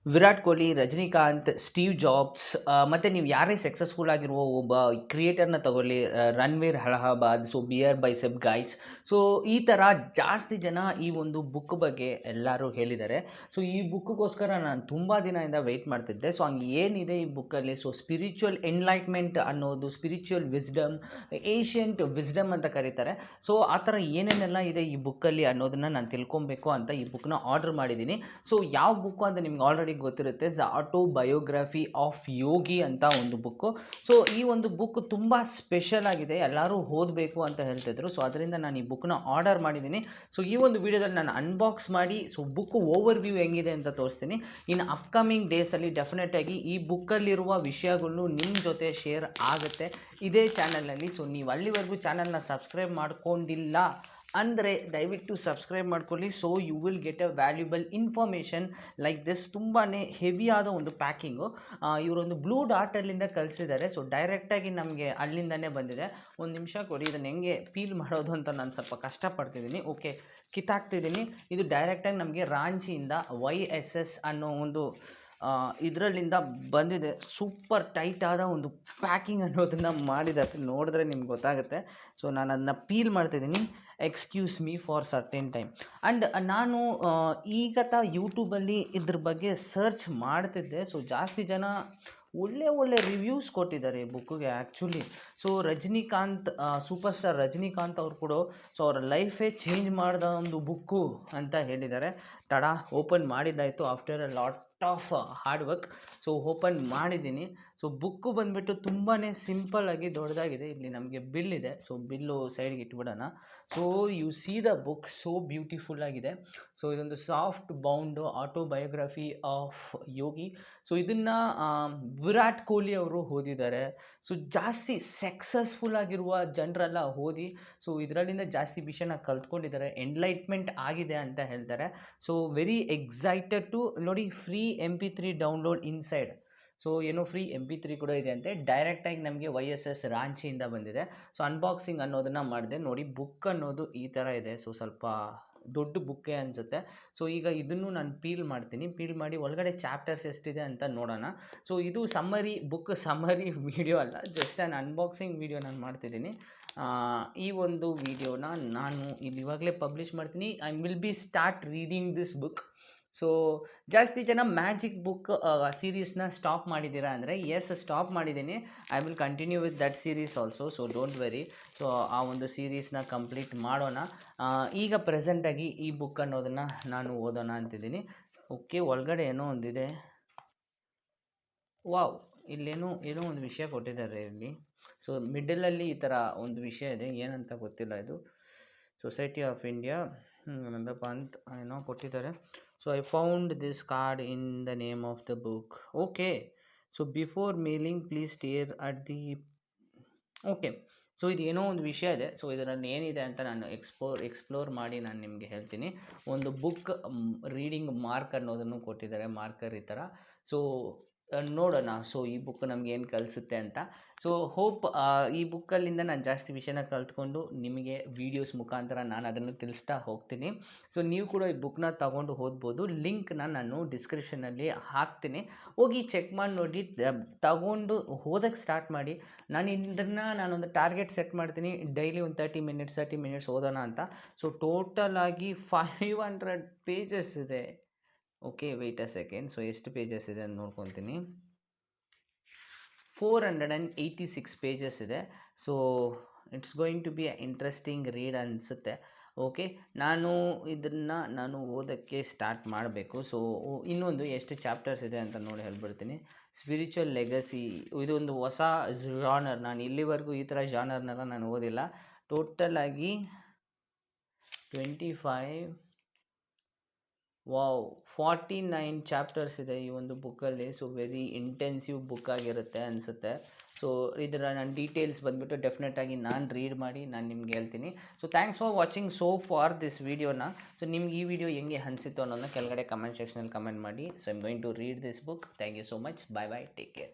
Virat Kohli, Rajinikanth, Steve jobs ಮತ್ತು ನೀವು ಯಾರೇ ಸಕ್ಸಸ್ಫುಲ್ ಆಗಿರುವ ಒಬ್ಬ ಕ್ರಿಯೇಟರ್ನ ತಗೊಳ್ಳಿ, Ranveer Allahabad, so beer bicep guys. So ಈ ಥರ ಜಾಸ್ತಿ ಜನ ಈ ಒಂದು ಬುಕ್ ಬಗ್ಗೆ ಎಲ್ಲರೂ ಹೇಳಿದ್ದಾರೆ. ಸೊ ಈ ಬುಕ್ಕಿಗೋಸ್ಕರ ನಾನು ತುಂಬ ದಿನದಿಂದ ವೆಯ್ಟ್ ಮಾಡ್ತಿದ್ದೆ. ಸೊ ಹಂಗೆ ಏನಿದೆ ಈ ಬುಕ್ಕಲ್ಲಿ, ಸೊ ಸ್ಪಿರಿಚುವಲ್ ಎನ್ಲೈಟ್ಮೆಂಟ್ ಅನ್ನೋದು, ಸ್ಪಿರಿಚುವಲ್ ವಿಸ್ಡಮ್, ಏಷಿಯಂಟ್ ವಿಸ್ಡಮ್ ಅಂತ ಕರೀತಾರೆ. ಸೊ ಆ ಥರ ಏನೇನೆಲ್ಲ ಇದೆ ಈ ಬುಕ್ಕಲ್ಲಿ ಅನ್ನೋದನ್ನು ನಾನು ತಿಳ್ಕೊಬೇಕು ಅಂತ ಈ ಬುಕ್ನ ಆರ್ಡರ್ ಮಾಡಿದ್ದೀನಿ. ಸೊ ಯಾವ ಬುಕ್ಕು ಅಂತ ನಿಮ್ಗೆ ಆಲ್ರೆಡಿ ಗೊತ್ತಿರುತ್ತೆ, ದ ಆಟೋಬಯೋಗ್ರಫಿ ಆಫ್ ಯೋಗಿ ಅಂತ ಒಂದು ಬುಕ್ಕು. ಸೊ ಈ ಒಂದು ಬುಕ್ ತುಂಬ ಸ್ಪೆಷಲ್ ಆಗಿದೆ, ಎಲ್ಲರೂ ಓದಬೇಕು ಅಂತ ಹೇಳ್ತಿದ್ರು. ಸೊ ಅದರಿಂದ ನಾನು ಈ ಬುಕ್ನ ಆರ್ಡರ್ ಮಾಡಿದ್ದೀನಿ. ಸೊ ಈ ಒಂದು ವಿಡಿಯೋದಲ್ಲಿ ನಾನು ಅನ್ಬಾಕ್ಸ್ ಮಾಡಿ ಸೊ ಬುಕ್ ಓವರ್ ವ್ಯೂ ಹೆಂಗಿದೆ ಅಂತ ತೋರಿಸ್ತೀನಿ. ಇನ್ನು ಅಪ್ಕಮಿಂಗ್ ಡೇಸಲ್ಲಿ ಡೆಫಿನೆಟಾಗಿ ಈ ಬುಕ್ಕಲ್ಲಿರುವ ವಿಷಯಗಳು ನಿಮ್ಮ ಜೊತೆ ಶೇರ್ ಆಗುತ್ತೆ ಇದೇ ಚಾನಲ್ನಲ್ಲಿ. ಸೊ ನೀವು ಅಲ್ಲಿವರೆಗೂ ಚಾನಲ್ನ ಸಬ್ಸ್ಕ್ರೈಬ್ ಮಾಡ್ಕೊಂಡಿಲ್ಲ ಅಂದರೆ ದಯವಿಟ್ಟು ಸಬ್ಸ್ಕ್ರೈಬ್ ಮಾಡ್ಕೊಳ್ಳಿ. So you will get a valuable information like this. ತುಂಬಾ ಹೆವಿಯಾದ ಒಂದು ಪ್ಯಾಕಿಂಗು. ಇವರೊಂದು ಬ್ಲೂ ಡಾಟಲ್ಲಿಂದ ಕಳಿಸಿದ್ದಾರೆ. ಸೊ ಡೈರೆಕ್ಟಾಗಿ ನಮಗೆ ಅಲ್ಲಿಂದನೇ ಬಂದಿದೆ. ಒಂದು ನಿಮಿಷ ಕೊಡಿ, ಇದನ್ನು ಹೆಂಗೆ ಪೀಲ್ ಮಾಡೋದು ಅಂತ ನಾನು ಸ್ವಲ್ಪ ಕಷ್ಟಪಡ್ತಿದ್ದೀನಿ. ಓಕೆ, ಕಿತ್ತಾಕ್ತಿದ್ದೀನಿ. ಇದು ಡೈರೆಕ್ಟಾಗಿ ನಮಗೆ ರಾಂಚಿಯಿಂದ YSS ಅನ್ನೋ ಒಂದು ಇದರಲ್ಲಿಂದ ಬಂದಿದೆ. ಸೂಪರ್ ಟೈಟ್ ಆದ ಒಂದು ಪ್ಯಾಕಿಂಗ್ ಅನ್ನೋದನ್ನು ಮಾಡಿದ್ದಾರೆ, ನೋಡಿದ್ರೆ ನಿಮ್ಗೆ ಗೊತ್ತಾಗುತ್ತೆ. ಸೊ ನಾನು ಅದನ್ನ ಪೀಲ್ ಮಾಡ್ತಿದ್ದೀನಿ. Excuse me for certain time. And ನಾನು ಈಗ ಯೂಟ್ಯೂಬಲ್ಲಿ ಇದ್ರ ಬಗ್ಗೆ ಸರ್ಚ್ ಮಾಡ್ತಿದ್ದೆ. ಸೊ ಜಾಸ್ತಿ ಜನ ಒಳ್ಳೆ ರಿವ್ಯೂಸ್ ಕೊಟ್ಟಿದ್ದಾರೆ ಈ ಬುಕ್ಕಿಗೆ actually. So Rajinikanth, super star Rajinikanth ಅವ್ರು ಕೂಡ ಸೊ ಅವರ ಲೈಫೇ ಚೇಂಜ್ ಮಾಡಿದ ಒಂದು ಬುಕ್ಕು ಅಂತ ಹೇಳಿದ್ದಾರೆ. ತಡ ಓಪನ್ ಮಾಡಿದ್ದಾಯಿತು after a lot of hard work. So open ಮಾಡಿದ್ದೀನಿ. ಸೊ ಬುಕ್ಕು ಬಂದುಬಿಟ್ಟು ತುಂಬಾ ಸಿಂಪಲ್ಲಾಗಿ ದೊಡ್ಡದಾಗಿದೆ. ಇಲ್ಲಿ ನಮಗೆ ಬಿಲ್ ಇದೆ. ಸೊ ಬಿಲ್ಲು ಸೈಡ್ಗೆ ಇಟ್ಬಿಡೋಣ. So you see the book, so beautiful ಆಗಿದೆ. ಸೊ ಇದೊಂದು soft bound autobiography of Yogi. So ಇದನ್ನು ವಿರಾಟ್ ಕೊಹ್ಲಿ ಅವರು ಓದಿದ್ದಾರೆ. ಸೊ ಜಾಸ್ತಿ ಸಕ್ಸಸ್ಫುಲ್ ಆಗಿರುವ ಜನರೆಲ್ಲ ಓದಿ ಸೊ ಇದರಲ್ಲಿಂದ ಜಾಸ್ತಿ ವಿಷಯನ ಕಲ್ತ್ಕೊಂಡಿದ್ದಾರೆ, ಎನ್ಲೈಟ್ಮೆಂಟ್ ಆಗಿದೆ ಅಂತ ಹೇಳ್ತಾರೆ. ಸೊ ವೆರಿ ಎಕ್ಸೈಟೆಡ್ ಟು ನೋಡಿ. Free MP3 download inside. So ಏನೋ ಫ್ರೀ MP3 ಕೂಡ ಇದೆ ಅಂತೆ. ಡೈರೆಕ್ಟಾಗಿ ನಮಗೆ YSS ರಾಂಚಿಯಿಂದ ಬಂದಿದೆ. ಸೊ ಅನ್ಬಾಕ್ಸಿಂಗ್ ಅನ್ನೋದನ್ನು ಮಾಡಿದೆ. ನೋಡಿ, ಬುಕ್ ಅನ್ನೋದು ಈ ಥರ ಇದೆ. ಸೊ ಸ್ವಲ್ಪ ದೊಡ್ಡ ಬುಕ್ಕೇ ಅನಿಸುತ್ತೆ. ಸೊ ಈಗ ಇದನ್ನು ನಾನು ಪೀಲ್ ಮಾಡ್ತೀನಿ. ಪೀಲ್ ಮಾಡಿ ಒಳಗಡೆ ಚಾಪ್ಟರ್ಸ್ ಎಷ್ಟಿದೆ ಅಂತ ನೋಡೋಣ. ಸೊ ಇದು ಸಮ್ಮರಿ ಬುಕ್, ಸಮ್ಮರಿ ವಿಡಿಯೋ ಅಲ್ಲ, ಜಸ್ಟ್ ನಾನು ಅನ್ಬಾಕ್ಸಿಂಗ್ ವಿಡಿಯೋ ನಾನು ಮಾಡ್ತಿದ್ದೀನಿ. ಈ ಒಂದು ವಿಡಿಯೋನ ನಾನು ಇಲ್ಲಿ ಇವಾಗಲೇ ಪಬ್ಲಿಷ್ ಮಾಡ್ತೀನಿ. I will be start reading this book. So ಜಾಸ್ತಿ ಜನ ಮ್ಯಾಜಿಕ್ ಬುಕ್ ಸೀರೀಸ್ನ ಸ್ಟಾಪ್ ಮಾಡಿದ್ದೀರಾ ಅಂದರೆ, ಎಸ್, ಸ್ಟಾಪ್ ಮಾಡಿದ್ದೀನಿ. I will continue with that series also. So don't very. So ಆ ಒಂದು ಸೀರೀಸ್ನ ಕಂಪ್ಲೀಟ್ ಮಾಡೋಣ. ಈಗ ಪ್ರೆಸೆಂಟಾಗಿ ಈ ಬುಕ್ ಅನ್ನೋದನ್ನು ನಾನು ಓದೋಣ ಅಂತಿದ್ದೀನಿ. ಓಕೆ, ಒಳಗಡೆ ಏನೋ ಒಂದಿದೆ. ವಾವ್, ಏನೋ ಒಂದು ವಿಷಯ ಕೊಟ್ಟಿದ್ದಾರೆ ಇಲ್ಲಿ. ಸೊ ಮಿಡಲಲ್ಲಿ ಈ ಥರ ಒಂದು ವಿಷಯ ಇದೆ, ಏನಂತ ಗೊತ್ತಿಲ್ಲ ಇದು. ಸೊಸೈಟಿ ಆಫ್ ಇಂಡಿಯಾ ನಂದಪ್ಪ ಅಂತ ಏನೋ ಕೊಟ್ಟಿದ್ದಾರೆ. So I found this card in the name of the book. Okay, so before mailing please stair at the. Okay, so ಇದು ಏನೋ ಒಂದು ವಿಷಯ ಇದೆ. ಸೊ ಇದರಲ್ಲಿ ಏನಿದೆ ಅಂತ ನಾನು ಎಕ್ಸ್ಪ್ಲೋರ್ ಮಾಡಿ ನಾನು ನಿಮಗೆ ಹೇಳ್ತೀನಿ. ಒಂದು ಬುಕ್ ರೀಡಿಂಗ್ ಮಾರ್ಕ್ ಅನ್ನೋದನ್ನು ಕೊಟ್ಟಿದ್ದಾರೆ, ಮಾರ್ಕರ್ ಈ ಥರ. ಸೊ ನೋಡೋಣ ಸೊ ಈ ಬುಕ್ ನಮ್ಗೆ ಏನು ಕಲಿಸುತ್ತೆ ಅಂತ. ಸೊ ಹೋಪ್ ಈ ಬುಕ್ಕಲ್ಲಿಂದ ನಾನು ಜಾಸ್ತಿ ವಿಷಯನ ಕಲ್ತ್ಕೊಂಡು ನಿಮಗೆ ವೀಡಿಯೋಸ್ ಮುಖಾಂತರ ನಾನು ಅದನ್ನು ತಿಳಿಸ್ತಾ ಹೋಗ್ತೀನಿ. ಸೊ ನೀವು ಕೂಡ ಈ ಬುಕ್ನ ತಗೊಂಡು ಓದ್ಬೋದು. ಲಿಂಕ್ನ ನಾನು ಡಿಸ್ಕ್ರಿಪ್ಷನಲ್ಲಿ ಹಾಕ್ತೀನಿ, ಹೋಗಿ ಚೆಕ್ ಮಾಡಿ ನೋಡಿ, ತಗೊಂಡು ಓದೋಕ್ಕೆ ಸ್ಟಾರ್ಟ್ ಮಾಡಿ. ನಾನೊಂದು ಟಾರ್ಗೆಟ್ ಸೆಟ್ ಮಾಡ್ತೀನಿ, ಡೈಲಿ ಒಂದು 30 ಮಿನಿಟ್ಸ್ ಓದೋಣ ಅಂತ. ಸೊ ಟೋಟಲ್ ಆಗಿ 500 ಪೇಜಸ್ ಇದೆ. Okay, wait a second. So ಎಷ್ಟು ಪೇಜಸ್ ಇದೆ ಅಂತ ನೋಡ್ಕೊತೀನಿ. 486 ಪೇಜಸ್ ಇದೆ. So it's going to be a interesting read ಅನಿಸುತ್ತೆ. ಓಕೆ, ನಾನು ಓದೋಕ್ಕೆ ಸ್ಟಾರ್ಟ್ ಮಾಡಬೇಕು. ಸೊ ಇನ್ನೊಂದು ಎಷ್ಟು ಚಾಪ್ಟರ್ಸ್ ಇದೆ ಅಂತ ನೋಡಿ ಹೇಳ್ಬಿಡ್ತೀನಿ. ಸ್ಪಿರಿಚುವಲ್ ಲೆಗಸಿ, ಇದೊಂದು ಹೊಸ ಜಾನರ್. ನಾನು ಇಲ್ಲಿವರೆಗೂ ಈ ಥರ ಜಾನರ್ನೆಲ್ಲ ನಾನು ಓದಿಲ್ಲ. ಟೋಟಲ್ ಆಗಿ 49 ಚಾಪ್ಟರ್ಸ್ ಇದೆ ಈ ಒಂದು ಬುಕ್ಕಲ್ಲಿ. ಸೊ ವೆರಿ ಇಂಟೆನ್ಸಿವ್ ಬುಕ್ ಆಗಿರುತ್ತೆ ಅನಿಸುತ್ತೆ. ಸೊ ಇದರ ನಾನು ಡೀಟೇಲ್ಸ್ ಬಂದುಬಿಟ್ಟು ಡೆಫಿನೆಟಾಗಿ ನಾನು ರೀಡ್ ಮಾಡಿ ನಾನು ನಿಮ್ಗೆ ಹೇಳ್ತೀನಿ. So thanks for watching so for this ವಿಡಿಯೋನ. ಸೊ ನಿಮ್ಗೆ ಈ ವಿಡಿಯೋ ಹೆಂಗೆ ಅನಿಸಿತ್ತು ಅನ್ನೋದನ್ನ ಕೆಳಗಡೆ ಕಮೆಂಟ್ ಸೆಕ್ಷನಲ್ಲಿ ಕಮೆಂಟ್ ಮಾಡಿ. So I am going to read this book. Thank you so much. Bye bye, take care.